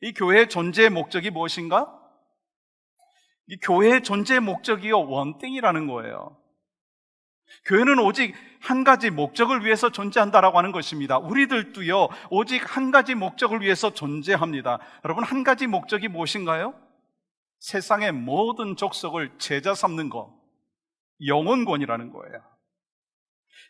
이 교회의 존재의 목적이 무엇인가? 이 교회의 존재의 목적이요, 원띵이라는 거예요. 교회는 오직 한 가지 목적을 위해서 존재한다라고 하는 것입니다. 우리들도요, 오직 한 가지 목적을 위해서 존재합니다. 여러분, 한 가지 목적이 무엇인가요? 세상의 모든 족속을 제자 삼는 것, 영혼권이라는 거예요.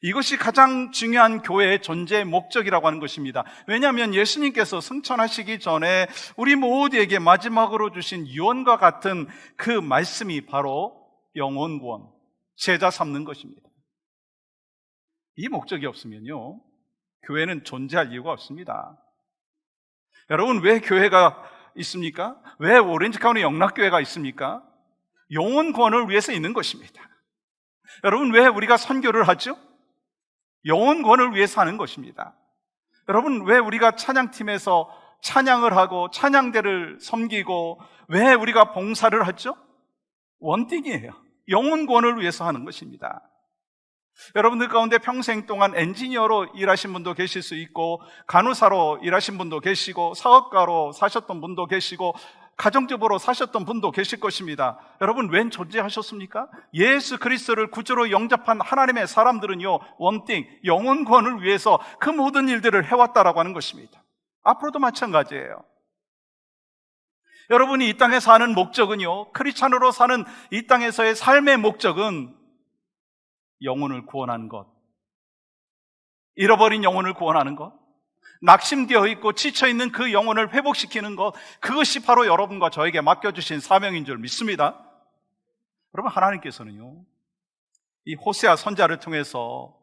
이것이 가장 중요한 교회의 존재의 목적이라고 하는 것입니다. 왜냐하면 예수님께서 승천하시기 전에 우리 모두에게 마지막으로 주신 유언과 같은 그 말씀이 바로 영혼권, 제자 삼는 것입니다. 이 목적이 없으면요, 교회는 존재할 이유가 없습니다. 여러분, 왜 교회가 있습니까? 왜 오렌지 카운티 영락교회가 있습니까? 영혼권을 위해서 있는 것입니다. 여러분, 왜 우리가 선교를 하죠? 영혼권을 위해서 하는 것입니다. 여러분, 왜 우리가 찬양팀에서 찬양을 하고 찬양대를 섬기고 왜 우리가 봉사를 하죠? 원띵이에요. 영혼권을 위해서 하는 것입니다. 여러분들 가운데 평생 동안 엔지니어로 일하신 분도 계실 수 있고, 간호사로 일하신 분도 계시고, 사업가로 사셨던 분도 계시고, 가정주부로 사셨던 분도 계실 것입니다. 여러분, 웬 존재하셨습니까? 예수 그리스도를 구주로 영접한 하나님의 사람들은요, 원띵, 영혼권을 위해서 그 모든 일들을 해왔다라고 하는 것입니다. 앞으로도 마찬가지예요. 여러분이 이 땅에 사는 목적은요, 크리스찬으로 사는 이 땅에서의 삶의 목적은 영혼을 구원하는 것, 잃어버린 영혼을 구원하는 것, 낙심되어 있고 지쳐있는 그 영혼을 회복시키는 것, 그것이 바로 여러분과 저에게 맡겨주신 사명인 줄 믿습니다. 여러분, 하나님께서는요, 이 호세아 선지자를 통해서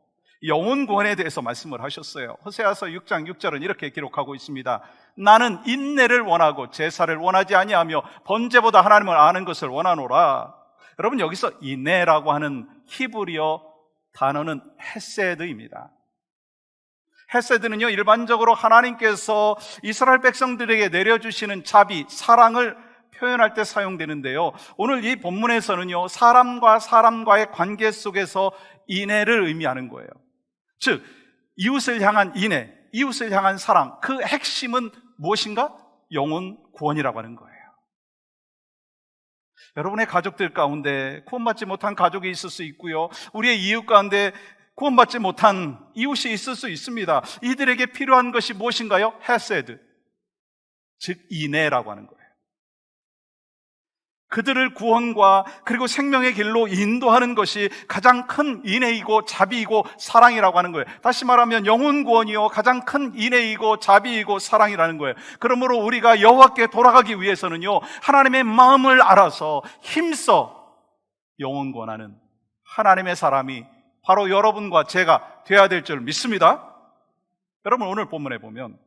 영혼 구원에 대해서 말씀을 하셨어요. 호세아서 6장 6절은 이렇게 기록하고 있습니다. 나는 인내를 원하고 제사를 원하지 아니하며 번제보다 하나님을 아는 것을 원하노라. 여러분, 여기서 인내라고 하는 히브리어 단어는 헤세드입니다. 헤세드는요, 일반적으로 하나님께서 이스라엘 백성들에게 내려주시는 자비, 사랑을 표현할 때 사용되는데요, 오늘 이 본문에서는요, 사람과 사람과의 관계 속에서 인애를 의미하는 거예요. 즉, 이웃을 향한 인애, 이웃을 향한 사랑, 그 핵심은 무엇인가? 영혼 구원이라고 하는 거예요. 여러분의 가족들 가운데 구원받지 못한 가족이 있을 수 있고요, 우리의 이웃 가운데 구원받지 못한 이웃이 있을 수 있습니다. 이들에게 필요한 것이 무엇인가요? 헤세드, 즉 인애라고 하는 거예요. 그들을 구원과 그리고 생명의 길로 인도하는 것이 가장 큰 인애이고 자비이고 사랑이라고 하는 거예요. 다시 말하면 영혼 구원이요, 가장 큰 인애이고 자비이고 사랑이라는 거예요. 그러므로 우리가 여호와께 돌아가기 위해서는요, 하나님의 마음을 알아서 힘써 영혼 구원하는 하나님의 사람이 바로 여러분과 제가 돼야 될 줄 믿습니다. 여러분, 오늘 본문에 보면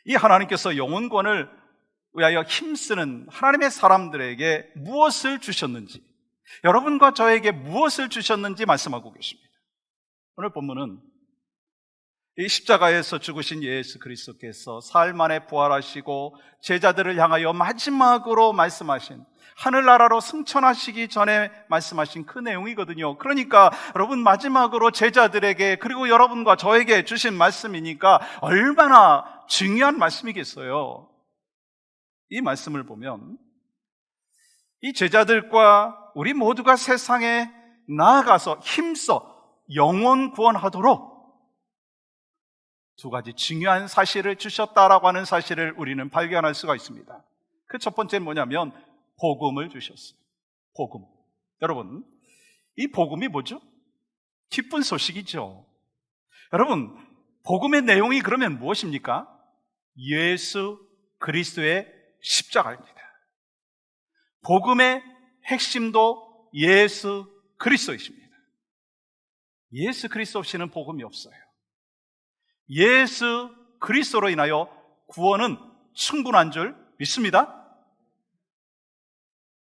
이 하나님께서 영혼 구원을 위하여 힘쓰는 하나님의 사람들에게 무엇을 주셨는지, 여러분과 저에게 무엇을 주셨는지 말씀하고 계십니다. 오늘 본문은 이 십자가에서 죽으신 예수 그리스도께서 사흘 만에 부활하시고 제자들을 향하여 마지막으로 말씀하신, 하늘나라로 승천하시기 전에 말씀하신 그 내용이거든요. 그러니까 여러분, 마지막으로 제자들에게 그리고 여러분과 저에게 주신 말씀이니까 얼마나 중요한 말씀이겠어요. 이 말씀을 보면 이 제자들과 우리 모두가 세상에 나아가서 힘써 영혼 구원하도록 두 가지 중요한 사실을 주셨다라고 하는 사실을 우리는 발견할 수가 있습니다. 그 첫 번째는 뭐냐면 복음을 주셨어요. 복음. 여러분, 이 복음이 뭐죠? 기쁜 소식이죠. 여러분, 복음의 내용이 그러면 무엇입니까? 예수 그리스도의 십자가입니다. 복음의 핵심도 예수 그리스도이십니다. 예수 그리스도 없이는 복음이 없어요. 예수 그리스도로 인하여 구원은 충분한 줄 믿습니다.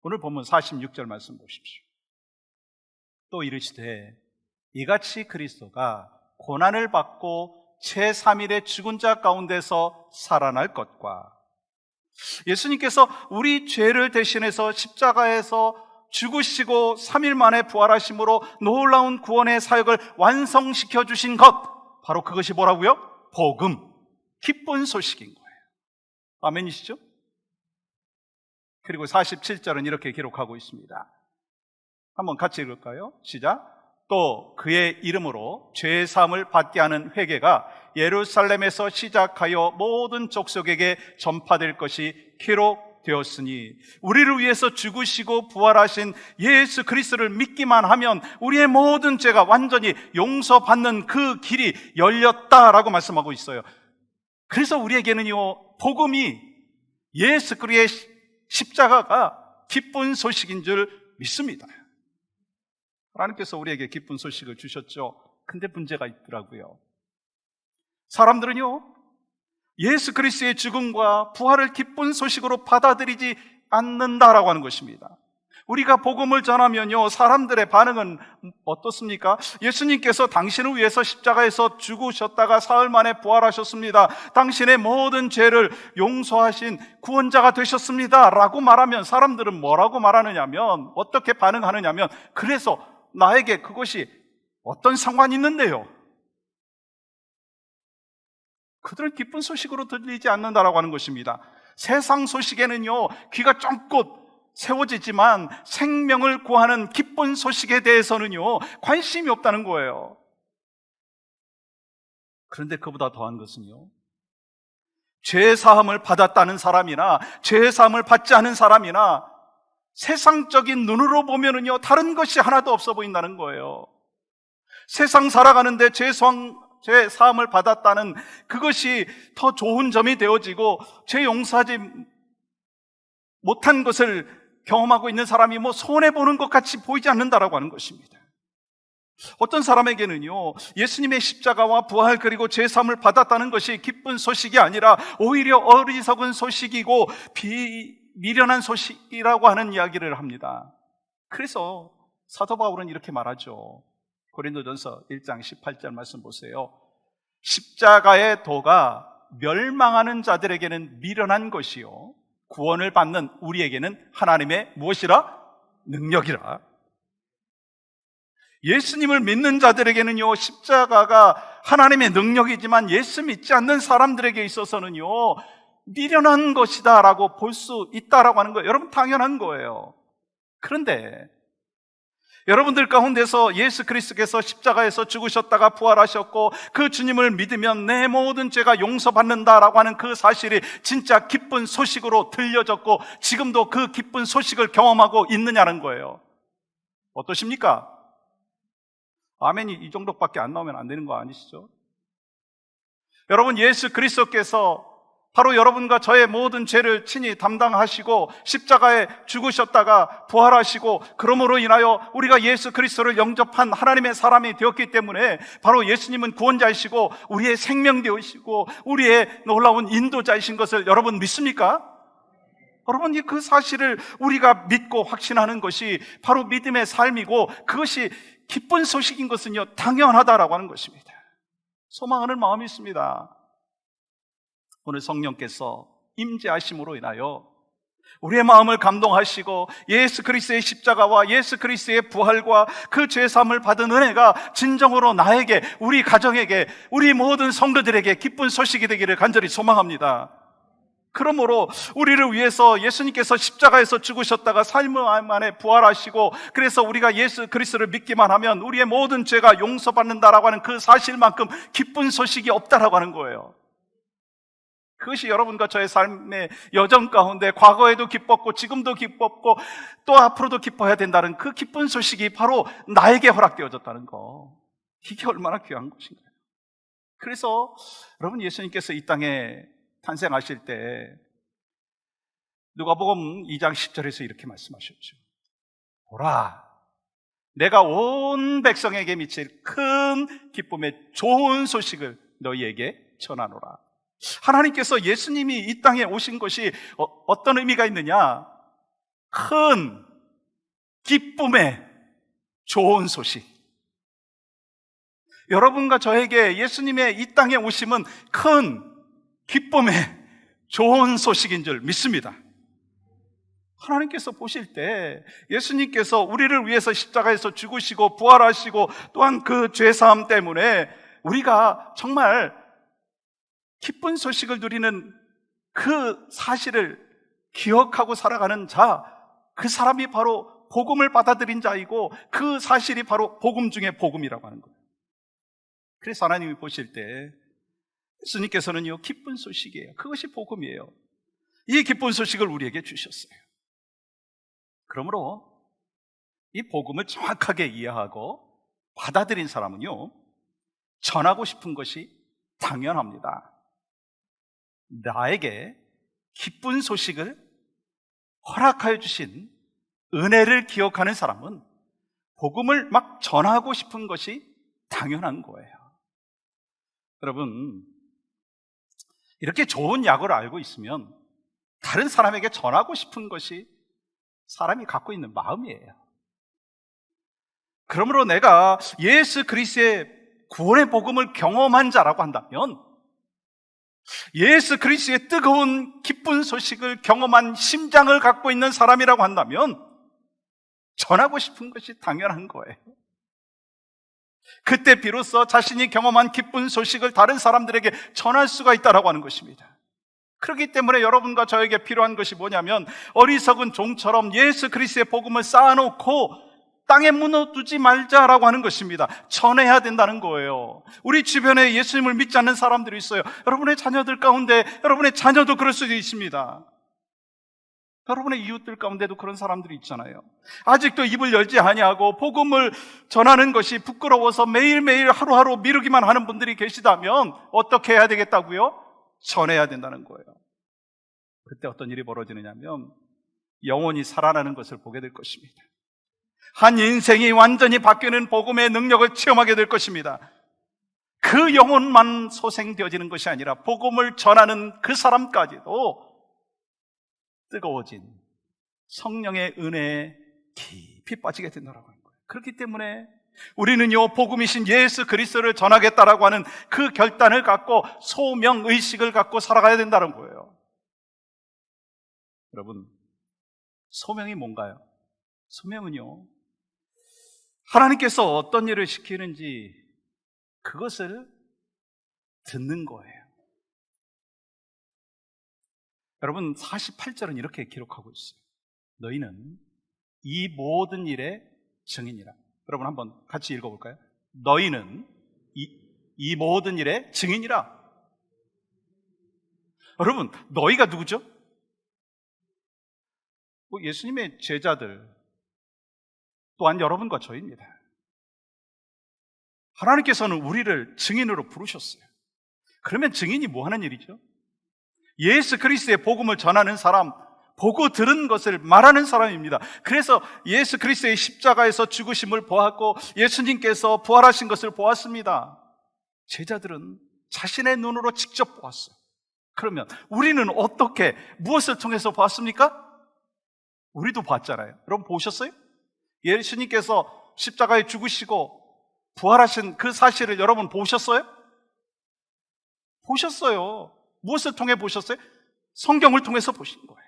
오늘 본문 46절 말씀 보십시오. 또 이르시되 이같이 그리스도가 고난을 받고 제3일에 죽은 자 가운데서 살아날 것과, 예수님께서 우리 죄를 대신해서 십자가에서 죽으시고 3일 만에 부활하심으로 놀라운 구원의 사역을 완성시켜 주신 것, 바로 그것이 뭐라고요? 복음, 기쁜 소식인 거예요. 아멘이시죠? 그리고 47절은 이렇게 기록하고 있습니다. 한번 같이 읽을까요? 시작. 또 그의 이름으로 죄 사함을 받게 하는 회개가 예루살렘에서 시작하여 모든 족속에게 전파될 것이 기록되었으니, 우리를 위해서 죽으시고 부활하신 예수 그리스도를 믿기만 하면 우리의 모든 죄가 완전히 용서받는 그 길이 열렸다라고 말씀하고 있어요. 그래서 우리에게는요, 복음이 예수 그리스도의 십자가가 기쁜 소식인 줄 믿습니다. 하나님께서 우리에게 기쁜 소식을 주셨죠. 근데 문제가 있더라고요. 사람들은요, 예수 그리스도의 죽음과 부활을 기쁜 소식으로 받아들이지 않는다라고 하는 것입니다. 우리가 복음을 전하면요, 사람들의 반응은 어떻습니까? 예수님께서 당신을 위해서 십자가에서 죽으셨다가 사흘 만에 부활하셨습니다. 당신의 모든 죄를 용서하신 구원자가 되셨습니다 라고 말하면 사람들은 뭐라고 말하느냐면, 어떻게 반응하느냐면, 그래서 나에게 그것이 어떤 상관이 있는데요? 그들은 기쁜 소식으로 들리지 않는다라고 하는 것입니다. 세상 소식에는요, 귀가 쫑긋 세워지지만 생명을 구하는 기쁜 소식에 대해서는요, 관심이 없다는 거예요. 그런데 그보다 더한 것은요, 죄 사함을 받았다는 사람이나 죄 사함을 받지 않은 사람이나 세상적인 눈으로 보면은요, 다른 것이 하나도 없어 보인다는 거예요. 세상 살아가는데 죄 사함을 받았다는 그것이 더 좋은 점이 되어지고, 죄 용서하지 못한 것을 경험하고 있는 사람이 손해보는 것 같이 보이지 않는다라고 하는 것입니다. 어떤 사람에게는요, 예수님의 십자가와 부활 그리고 죄 사함을 받았다는 것이 기쁜 소식이 아니라 오히려 어리석은 소식이고 미련한 소식이라고 하는 이야기를 합니다. 그래서 사도 바울은 이렇게 말하죠. 고린도전서 1장 18절 말씀 보세요. 십자가의 도가 멸망하는 자들에게는 미련한 것이요, 구원을 받는 우리에게는 하나님의 무엇이라? 능력이라. 예수님을 믿는 자들에게는요, 십자가가 하나님의 능력이지만 예수 믿지 않는 사람들에게 있어서는요, 미련한 것이다 라고 볼 수 있다라고 하는 거예요. 여러분, 당연한 거예요. 그런데 여러분들 가운데서 예수 그리스도께서 십자가에서 죽으셨다가 부활하셨고 그 주님을 믿으면 내 모든 죄가 용서받는다라고 하는 그 사실이 진짜 기쁜 소식으로 들려졌고 지금도 그 기쁜 소식을 경험하고 있느냐는 거예요. 어떠십니까? 아멘이 이 정도밖에 안 나오면 안 되는 거 아니시죠? 여러분, 예수 그리스도께서 바로 여러분과 저의 모든 죄를 친히 담당하시고 십자가에 죽으셨다가 부활하시고, 그러므로 인하여 우리가 예수 그리스도를 영접한 하나님의 사람이 되었기 때문에 바로 예수님은 구원자이시고 우리의 생명되시고 우리의 놀라운 인도자이신 것을 여러분 믿습니까? 여러분, 그 사실을 우리가 믿고 확신하는 것이 바로 믿음의 삶이고, 그것이 기쁜 소식인 것은요, 당연하다라고 하는 것입니다. 소망하는 마음이 있습니다. 오늘 성령께서 임재하심으로 인하여 우리의 마음을 감동하시고 예수 그리스도의 십자가와 예수 그리스도의 부활과 그 죄사함을 받은 은혜가 진정으로 나에게, 우리 가정에게, 우리 모든 성도들에게 기쁜 소식이 되기를 간절히 소망합니다. 그러므로 우리를 위해서 예수님께서 십자가에서 죽으셨다가 사흘 만에 부활하시고, 그래서 우리가 예수 그리스도를 믿기만 하면 우리의 모든 죄가 용서받는다라고 하는 그 사실만큼 기쁜 소식이 없다라고 하는 거예요. 그것이 여러분과 저의 삶의 여정 가운데 과거에도 기뻤고 지금도 기뻤고 또 앞으로도 기뻐해야 된다는 그 기쁜 소식이 바로 나에게 허락되어졌다는 거, 이게 얼마나 귀한 것인가요? 그래서 여러분, 예수님께서 이 땅에 탄생하실 때 누가복음 2장 10절에서 이렇게 말씀하셨죠. 보라, 내가 온 백성에게 미칠 큰 기쁨의 좋은 소식을 너희에게 전하노라. 하나님께서 예수님이 이 땅에 오신 것이 어떤 의미가 있느냐? 큰 기쁨의 좋은 소식. 여러분과 저에게 예수님의 이 땅에 오심은 큰 기쁨의 좋은 소식인 줄 믿습니다. 하나님께서 보실 때 예수님께서 우리를 위해서 십자가에서 죽으시고 부활하시고 또한 그 죄사함 때문에 우리가 정말 기쁜 소식을 누리는 그 사실을 기억하고 살아가는 자, 그 사람이 바로 복음을 받아들인 자이고 그 사실이 바로 복음 중에 복음이라고 하는 거예요. 그래서 하나님이 보실 때 예수님께서는요, 기쁜 소식이에요. 그것이 복음이에요. 이 기쁜 소식을 우리에게 주셨어요. 그러므로 이 복음을 정확하게 이해하고 받아들인 사람은요, 전하고 싶은 것이 당연합니다. 나에게 기쁜 소식을 허락하여 주신 은혜를 기억하는 사람은 복음을 막 전하고 싶은 것이 당연한 거예요. 여러분, 이렇게 좋은 약을 알고 있으면 다른 사람에게 전하고 싶은 것이 사람이 갖고 있는 마음이에요. 그러므로 내가 예수 그리스도의 구원의 복음을 경험한 자라고 한다면, 예수 그리스도의 뜨거운 기쁜 소식을 경험한 심장을 갖고 있는 사람이라고 한다면 전하고 싶은 것이 당연한 거예요. 그때 비로소 자신이 경험한 기쁜 소식을 다른 사람들에게 전할 수가 있다라고 하는 것입니다. 그렇기 때문에 여러분과 저에게 필요한 것이 뭐냐면, 어리석은 종처럼 예수 그리스도의 복음을 쌓아놓고 땅에 묻어두지 말자라고 하는 것입니다. 전해야 된다는 거예요. 우리 주변에 예수님을 믿지 않는 사람들이 있어요. 여러분의 자녀들 가운데, 여러분의 자녀도 그럴 수도 있습니다. 여러분의 이웃들 가운데도 그런 사람들이 있잖아요. 아직도 입을 열지 아니하고 복음을 전하는 것이 부끄러워서 매일매일 하루하루 미루기만 하는 분들이 계시다면 어떻게 해야 되겠다고요? 전해야 된다는 거예요. 그때 어떤 일이 벌어지느냐면 영혼이 살아나는 것을 보게 될 것입니다. 한 인생이 완전히 바뀌는 복음의 능력을 체험하게 될 것입니다. 그 영혼만 소생되어지는 것이 아니라 복음을 전하는 그 사람까지도 뜨거워진 성령의 은혜에 깊이 빠지게 된다고 하는 거예요. 그렇기 때문에 우리는요, 복음이신 예수 그리스도를 전하겠다라고 하는 그 결단을 갖고 소명의식을 갖고 살아가야 된다는 거예요. 여러분, 소명이 뭔가요? 소명은요, 하나님께서 어떤 일을 시키는지 그것을 듣는 거예요. 여러분, 48절은 이렇게 기록하고 있어요. 너희는 이 모든 일의 증인이라. 여러분 한번 같이 읽어볼까요? 너희는 이 모든 일의 증인이라. 여러분, 너희가 누구죠? 예수님의 제자들, 또한 여러분과 저희입니다. 하나님께서는 우리를 증인으로 부르셨어요. 그러면 증인이 뭐 하는 일이죠? 예수 그리스도의 복음을 전하는 사람, 보고 들은 것을 말하는 사람입니다. 그래서 예수 그리스도의 십자가에서 죽으심을 보았고 예수님께서 부활하신 것을 보았습니다. 제자들은 자신의 눈으로 직접 보았어요. 그러면 우리는 어떻게, 무엇을 통해서 보았습니까? 우리도 봤잖아요. 여러분 보셨어요? 예수님께서 십자가에 죽으시고 부활하신 그 사실을 여러분 보셨어요? 보셨어요. 무엇을 통해 보셨어요? 성경을 통해서 보신 거예요.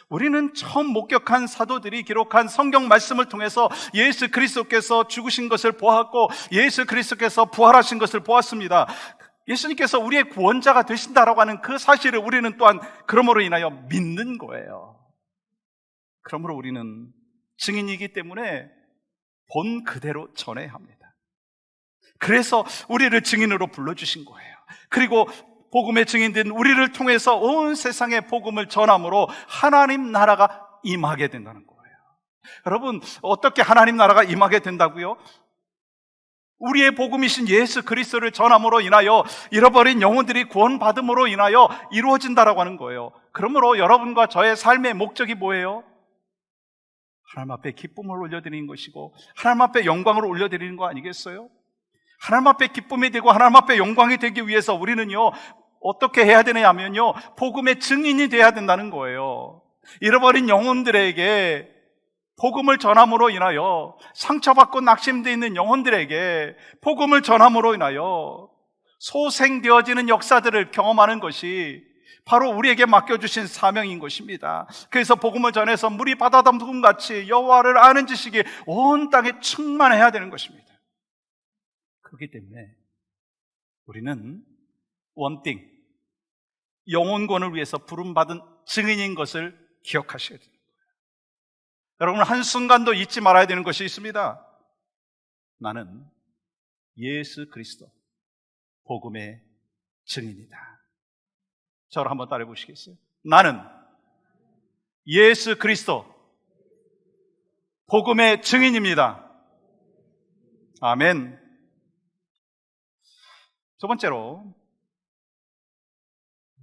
우리는 처음 목격한 사도들이 기록한 성경 말씀을 통해서 예수 그리스도께서 죽으신 것을 보았고 예수 그리스도께서 부활하신 것을 보았습니다. 예수님께서 우리의 구원자가 되신다라고 하는 그 사실을 우리는 또한 그러므로 인하여 믿는 거예요. 그러므로 우리는 증인이기 때문에 본 그대로 전해야 합니다. 그래서 우리를 증인으로 불러주신 거예요. 그리고 복음의 증인된 우리를 통해서 온 세상에 복음을 전함으로 하나님 나라가 임하게 된다는 거예요. 여러분, 어떻게 하나님 나라가 임하게 된다고요? 우리의 복음이신 예수 그리스도를 전함으로 인하여 잃어버린 영혼들이 구원받음으로 인하여 이루어진다라고 하는 거예요. 그러므로 여러분과 저의 삶의 목적이 뭐예요? 하나님 앞에 기쁨을 올려드리는 것이고 하나님 앞에 영광을 올려드리는 거 아니겠어요? 하나님 앞에 기쁨이 되고 하나님 앞에 영광이 되기 위해서 우리는요, 어떻게 해야 되느냐면요, 복음의 증인이 돼야 된다는 거예요. 잃어버린 영혼들에게 복음을 전함으로 인하여, 상처받고 낙심되어 있는 영혼들에게 복음을 전함으로 인하여 소생되어지는 역사들을 경험하는 것이 바로 우리에게 맡겨주신 사명인 것입니다. 그래서 복음을 전해서 물이 바다담금 같이 여호와를 아는 지식이 온 땅에 충만해야 되는 것입니다. 그렇기 때문에 우리는 one thing, 영혼권을 위해서 부름받은 증인인 것을 기억하셔야 됩니다. 여러분, 한순간도 잊지 말아야 되는 것이 있습니다. 나는 예수 그리스도 복음의 증인이다. 저를 한번 따라해 보시겠어요? 나는 예수 그리스도 복음의 증인입니다. 아멘. 두 번째로,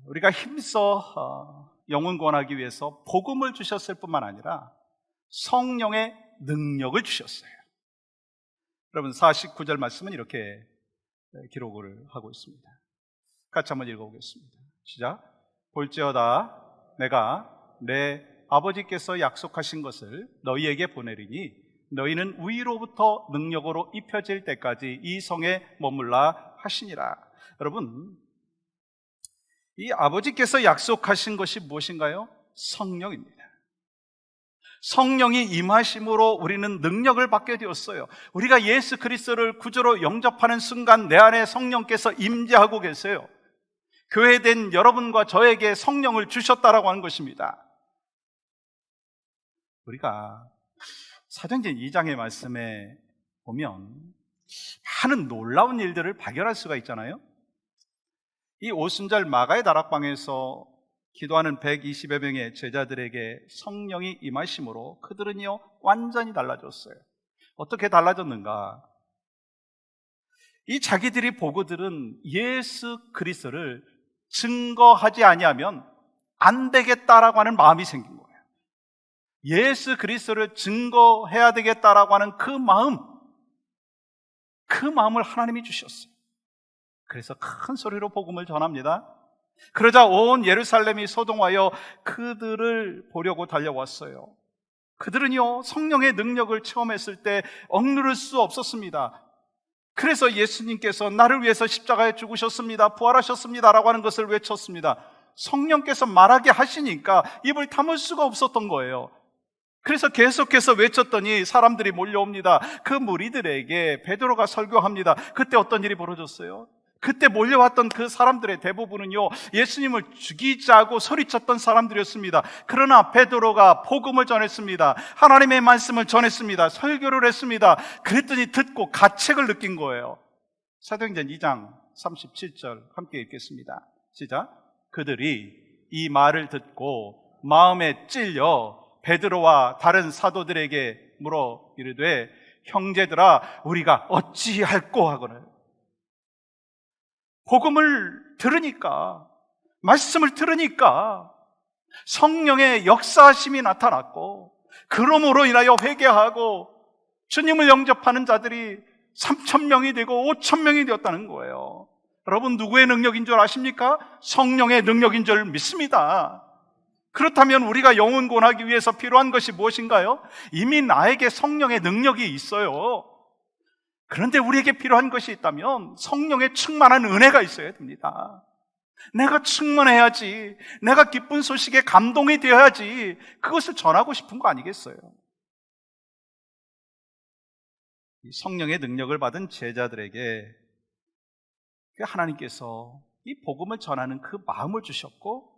우리가 힘써 영혼 구원하기 위해서 복음을 주셨을 뿐만 아니라 성령의 능력을 주셨어요. 여러분, 49절 말씀은 이렇게 기록을 하고 있습니다. 같이 한번 읽어보겠습니다. 시작. 볼지어다 내가 내 아버지께서 약속하신 것을 너희에게 보내리니 너희는 위로부터 능력으로 입혀질 때까지 이 성에 머물라 하시니라. 여러분, 이 아버지께서 약속하신 것이 무엇인가요? 성령입니다. 성령이 임하심으로 우리는 능력을 받게 되었어요. 우리가 예수 그리스도를 구주로 영접하는 순간 내 안에 성령께서 임재하고 계세요. 교회된 여러분과 저에게 성령을 주셨다라고 하는 것입니다. 우리가 사도행전 2장의 말씀에 보면 많은 놀라운 일들을 발견할 수가 있잖아요. 이 오순절 마가의 다락방에서 기도하는 120여 명의 제자들에게 성령이 임하심으로 그들은요 완전히 달라졌어요. 어떻게 달라졌는가? 이 자기들이 보고 들은 예수 그리스도를 증거하지 아니하면 안 되겠다라고 하는 마음이 생긴 거예요. 예수 그리스도를 증거해야 되겠다라고 하는 그 마음을 하나님이 주셨어요. 그래서 큰 소리로 복음을 전합니다. 그러자 온 예루살렘이 소동하여 그들을 보려고 달려왔어요. 그들은요 성령의 능력을 체험했을 때 억누를 수 없었습니다. 그래서 예수님께서 나를 위해서 십자가에 죽으셨습니다, 부활하셨습니다 라고 하는 것을 외쳤습니다. 성령께서 말하게 하시니까 입을 다물 수가 없었던 거예요. 그래서 계속해서 외쳤더니 사람들이 몰려옵니다. 그 무리들에게 베드로가 설교합니다. 그때 어떤 일이 벌어졌어요? 그때 몰려왔던 그 사람들의 대부분은요 예수님을 죽이자고 소리쳤던 사람들이었습니다. 그러나 베드로가 복음을 전했습니다. 하나님의 말씀을 전했습니다. 설교를 했습니다. 그랬더니 듣고 가책을 느낀 거예요. 사도행전 2장 37절 함께 읽겠습니다. 시작. 그들이 이 말을 듣고 마음에 찔려 베드로와 다른 사도들에게 물어 이르되 형제들아 우리가 어찌할꼬 하거늘. 복음을 들으니까, 말씀을 들으니까 성령의 역사하심이 나타났고, 그러므로 인하여 회개하고 주님을 영접하는 자들이 3,000명이 되고 5,000명이 되었다는 거예요. 여러분, 누구의 능력인 줄 아십니까? 성령의 능력인 줄 믿습니다. 그렇다면 우리가 영혼 구원하기 위해서 필요한 것이 무엇인가요? 이미 나에게 성령의 능력이 있어요. 그런데 우리에게 필요한 것이 있다면 성령의 충만한 은혜가 있어야 됩니다. 내가 충만해야지, 내가 기쁜 소식에 감동이 되어야지 그것을 전하고 싶은 거 아니겠어요? 이 성령의 능력을 받은 제자들에게 하나님께서 이 복음을 전하는 그 마음을 주셨고,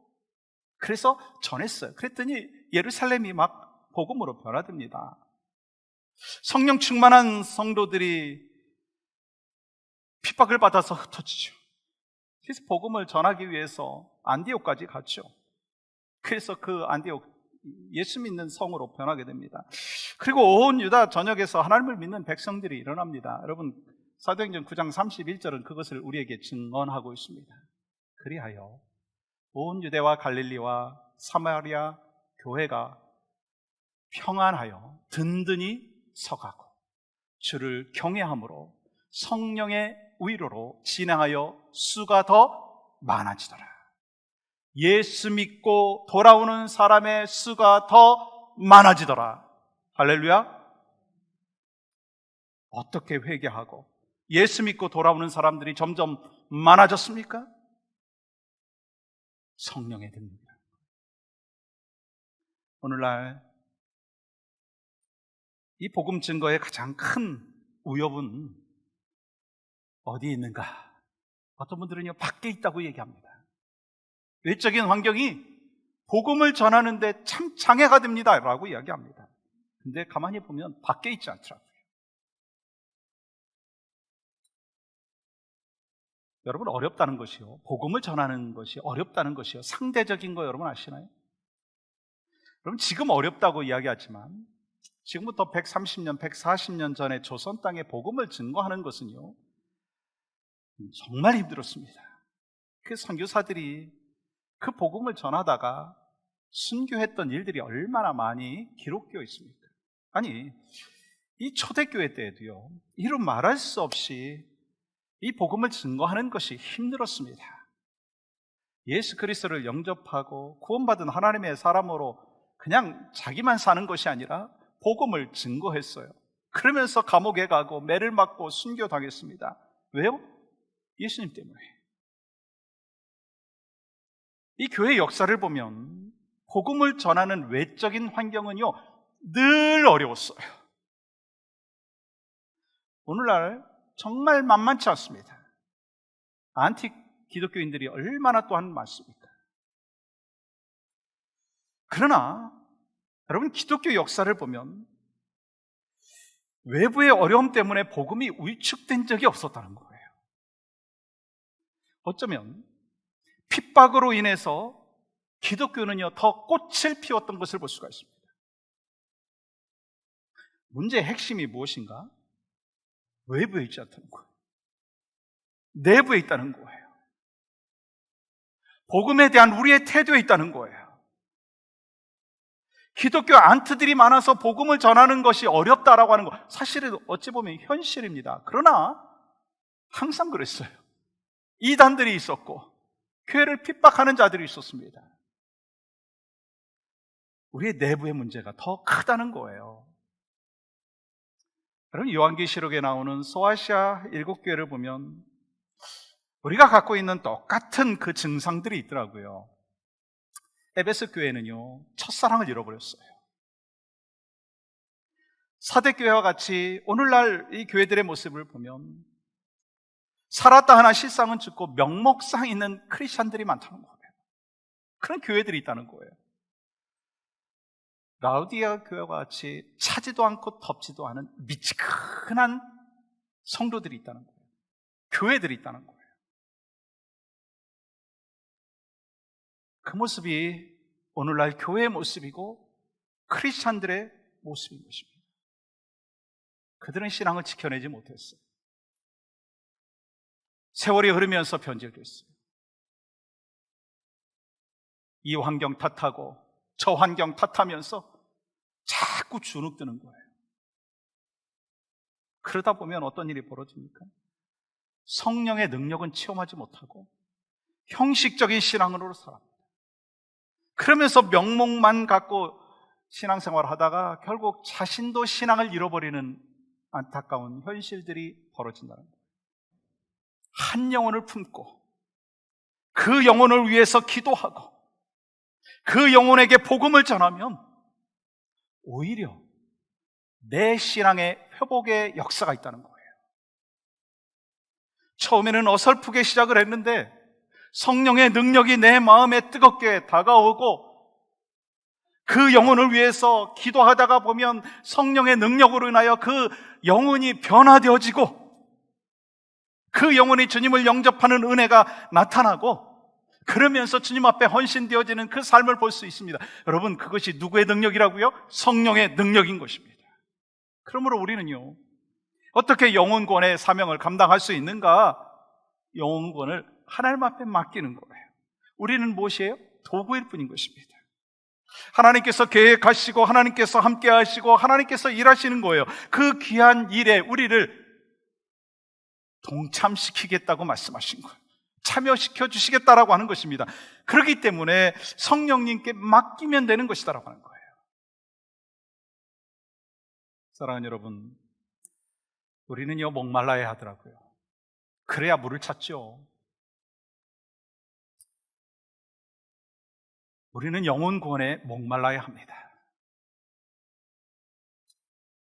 그래서 전했어요. 그랬더니 예루살렘이 막 복음으로 변화됩니다. 성령 충만한 성도들이 핍박을 받아서 흩어지죠. 그래서 복음을 전하기 위해서 안디옥까지 갔죠. 그래서 그 안디옥 예수 믿는 성으로 변하게 됩니다. 그리고 온 유다 전역에서 하나님을 믿는 백성들이 일어납니다. 여러분, 사도행전 9장 31절은 그것을 우리에게 증언하고 있습니다. 그리하여 온 유대와 갈릴리와 사마리아 교회가 평안하여 든든히 서가고 주를 경외함으로 성령의 위로로 진행하여 수가 더 많아지더라. 예수 믿고 돌아오는 사람의 수가 더 많아지더라. 할렐루야. 어떻게 회개하고 예수 믿고 돌아오는 사람들이 점점 많아졌습니까? 성령의 능력이다. 오늘날 이 복음 증거의 가장 큰 위협은 어디에 있는가? 어떤 분들은요 밖에 있다고 얘기합니다. 외적인 환경이 복음을 전하는데 참 장애가 됩니다 라고 이야기합니다. 근데 가만히 보면 밖에 있지 않더라고요. 여러분, 어렵다는 것이요, 복음을 전하는 것이 어렵다는 것이요, 상대적인 거 여러분 아시나요? 여러분, 지금 어렵다고 이야기하지만 지금부터 130년, 140년 전에 조선 땅에 복음을 증거하는 것은요, 정말 힘들었습니다. 그 선교사들이 그 복음을 전하다가 순교했던 일들이 얼마나 많이 기록되어 있습니까? 아니, 이 초대교회 때에도요, 이루 말할 수 없이 이 복음을 증거하는 것이 힘들었습니다. 예수 그리스도를 영접하고 구원받은 하나님의 사람으로 그냥 자기만 사는 것이 아니라 복음을 증거했어요. 그러면서 감옥에 가고 매를 맞고 순교당했습니다. 왜요? 예수님 때문에. 이 교회 역사를 보면 복음을 전하는 외적인 환경은요, 늘 어려웠어요. 오늘날 정말 만만치 않습니다. 안티 기독교인들이 얼마나 또한 많습니까? 그러나 여러분, 기독교 역사를 보면 외부의 어려움 때문에 복음이 위축된 적이 없었다는 거예요. 어쩌면 핍박으로 인해서 기독교는요, 더 꽃을 피웠던 것을 볼 수가 있습니다. 문제의 핵심이 무엇인가? 외부에 있지 않다는 거예요. 내부에 있다는 거예요. 복음에 대한 우리의 태도에 있다는 거예요. 기독교 안트들이 많아서 복음을 전하는 것이 어렵다라고 하는 거, 사실은 어찌 보면 현실입니다. 그러나 항상 그랬어요. 이단들이 있었고 교회를 핍박하는 자들이 있었습니다. 우리의 내부의 문제가 더 크다는 거예요. 여러분, 요한계시록에 나오는 소아시아 7교회를 보면 우리가 갖고 있는 똑같은 그 증상들이 있더라고요. 에베소 교회는요, 첫사랑을 잃어버렸어요. 사대교회와 같이 오늘날 이 교회들의 모습을 보면 살았다 하나 실상은 죽고 명목상 있는 크리스찬들이 많다는 거예요. 그런 교회들이 있다는 거예요. 라우디아 교회와 같이 차지도 않고 덥지도 않은 미지근한 성도들이 있다는 거예요. 교회들이 있다는 거예요. 그 모습이 오늘날 교회의 모습이고 크리스찬들의 모습인 것입니다. 그들은 신앙을 지켜내지 못했어요. 세월이 흐르면서 변질됐어요. 이 환경 탓하고 저 환경 탓하면서 자꾸 주눅드는 거예요. 그러다 보면 어떤 일이 벌어집니까? 성령의 능력은 체험하지 못하고 형식적인 신앙으로 살아갑니다. 그러면서 명목만 갖고 신앙생활을 하다가 결국 자신도 신앙을 잃어버리는 안타까운 현실들이 벌어진다는 거예요. 한 영혼을 품고 그 영혼을 위해서 기도하고 그 영혼에게 복음을 전하면 오히려 내 신앙의 회복의 역사가 있다는 거예요. 처음에는 어설프게 시작을 했는데 성령의 능력이 내 마음에 뜨겁게 다가오고 그 영혼을 위해서 기도하다가 보면 성령의 능력으로 인하여 그 영혼이 변화되어지고 그 영혼이 주님을 영접하는 은혜가 나타나고 그러면서 주님 앞에 헌신되어지는 그 삶을 볼 수 있습니다. 여러분, 그것이 누구의 능력이라고요? 성령의 능력인 것입니다. 그러므로 우리는요, 어떻게 영혼권의 사명을 감당할 수 있는가? 영혼권을 하나님 앞에 맡기는 거예요. 우리는 무엇이에요? 도구일 뿐인 것입니다. 하나님께서 계획하시고 하나님께서 함께 하시고 하나님께서 일하시는 거예요. 그 귀한 일에 우리를 동참시키겠다고 말씀하신 거예요. 참여시켜 주시겠다라고 하는 것입니다. 그렇기 때문에 성령님께 맡기면 되는 것이다라고 하는 거예요. 사랑하는 여러분, 우리는요, 목말라야 하더라고요. 그래야 물을 찾죠. 우리는 영혼 구원에 목말라야 합니다.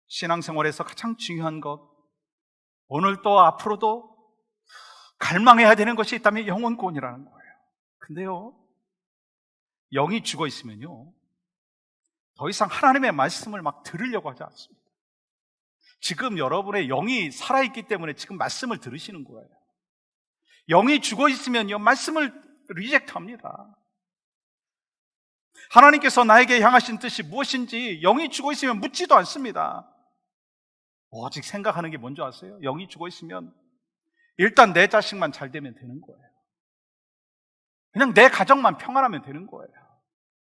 신앙생활에서 가장 중요한 것, 오늘 또 앞으로도 갈망해야 되는 것이 있다면 영혼 구원이라는 거예요. 근데요, 영이 죽어 있으면요, 더 이상 하나님의 말씀을 막 들으려고 하지 않습니다. 지금 여러분의 영이 살아있기 때문에 지금 말씀을 들으시는 거예요. 영이 죽어 있으면요, 말씀을 리젝트합니다. 하나님께서 나에게 향하신 뜻이 무엇인지 영이 죽어 있으면 묻지도 않습니다. 오직 생각하는 게 뭔지 아세요? 영이 죽어 있으면 일단 내 자식만 잘 되면 되는 거예요. 그냥 내 가정만 평안하면 되는 거예요.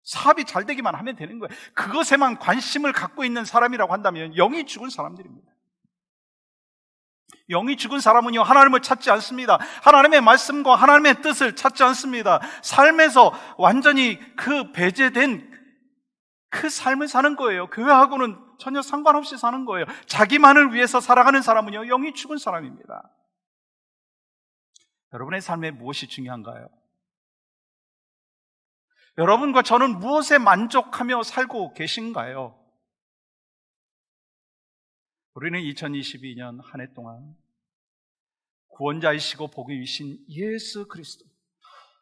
사업이 잘 되기만 하면 되는 거예요. 그것에만 관심을 갖고 있는 사람이라고 한다면 영이 죽은 사람들입니다. 영이 죽은 사람은요, 하나님을 찾지 않습니다. 하나님의 말씀과 하나님의 뜻을 찾지 않습니다. 삶에서 완전히 그 배제된 그 삶을 사는 거예요. 교회하고는 전혀 상관없이 사는 거예요. 자기만을 위해서 살아가는 사람은요, 영이 죽은 사람입니다. 여러분의 삶에 무엇이 중요한가요? 여러분과 저는 무엇에 만족하며 살고 계신가요? 우리는 2022년 한 해 동안 구원자이시고 복이신 예수 그리스도,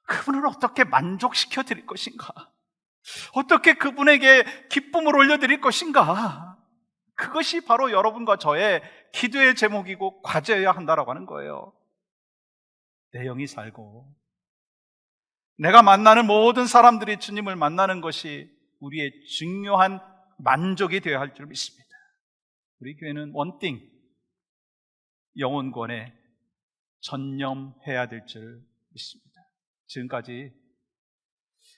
그분을 어떻게 만족시켜 드릴 것인가? 어떻게 그분에게 기쁨을 올려드릴 것인가? 그것이 바로 여러분과 저의 기도의 제목이고 과제여야 한다라고 하는 거예요. 내 영이 살고 내가 만나는 모든 사람들이 주님을 만나는 것이 우리의 중요한 만족이 되어야 할 줄 믿습니다. 우리 교회는 원띵, 영혼권에 전념해야 될 줄 믿습니다. 지금까지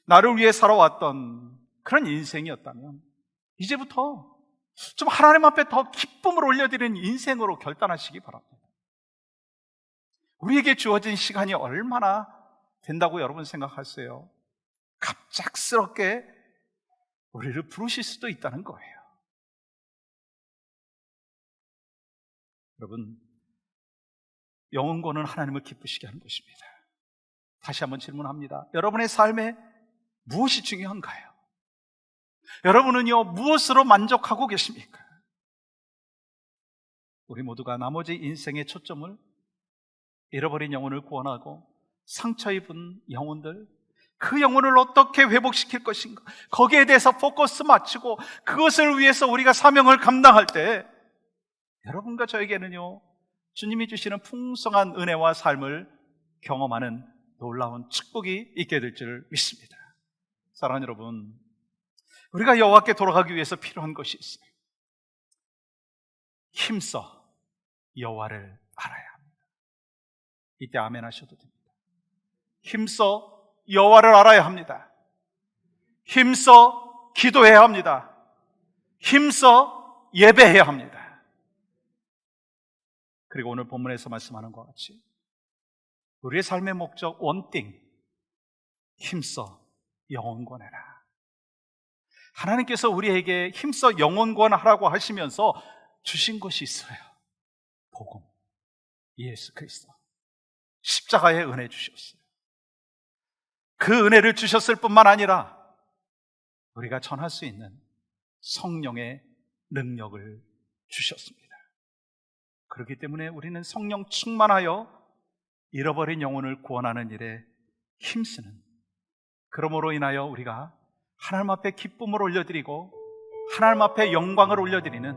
나를 위해 살아왔던 그런 인생이었다면 이제부터 좀 하나님 앞에 더 기쁨을 올려드리는 인생으로 결단하시기 바랍니다. 우리에게 주어진 시간이 얼마나 된다고 여러분 생각하세요? 갑작스럽게 우리를 부르실 수도 있다는 거예요. 여러분, 영혼권은 하나님을 기쁘시게 하는 것입니다. 다시 한번 질문합니다. 여러분의 삶에 무엇이 중요한가요? 여러분은요, 무엇으로 만족하고 계십니까? 우리 모두가 나머지 인생의 초점을 잃어버린 영혼을 구원하고 상처 입은 영혼들, 그 영혼을 어떻게 회복시킬 것인가, 거기에 대해서 포커스 맞추고 그것을 위해서 우리가 사명을 감당할 때 여러분과 저에게는요, 주님이 주시는 풍성한 은혜와 삶을 경험하는 놀라운 축복이 있게 될 줄 믿습니다. 사랑하는 여러분, 우리가 여호와께 돌아가기 위해서 필요한 것이 있어요. 힘써 여호와를 알아야 합니다. 이때 아멘 하셔도 됩니다. 힘써 여호와를 알아야 합니다. 힘써 기도해야 합니다. 힘써 예배해야 합니다. 그리고 오늘 본문에서 말씀하는 것 같이 우리의 삶의 목적 원띵, 힘써 영혼권해라. 하나님께서 우리에게 힘써 영혼권하라고 하시면서 주신 것이 있어요. 복음, 예수 그리스도, 십자가의 은혜 주셨어요. 그 은혜를 주셨을 뿐만 아니라 우리가 전할 수 있는 성령의 능력을 주셨습니다. 그렇기 때문에 우리는 성령 충만하여 잃어버린 영혼을 구원하는 일에 힘쓰는, 그러므로 인하여 우리가 하나님 앞에 기쁨을 올려드리고 하나님 앞에 영광을 올려드리는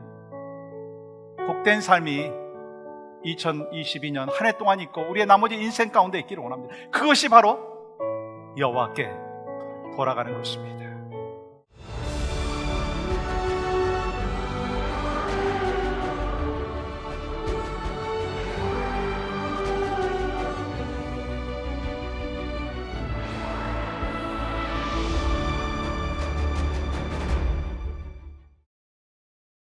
복된 삶이 2022년 한 해 동안 있고 우리의 나머지 인생 가운데 있기를 원합니다. 그것이 바로 여호와께 돌아가는 것입니다.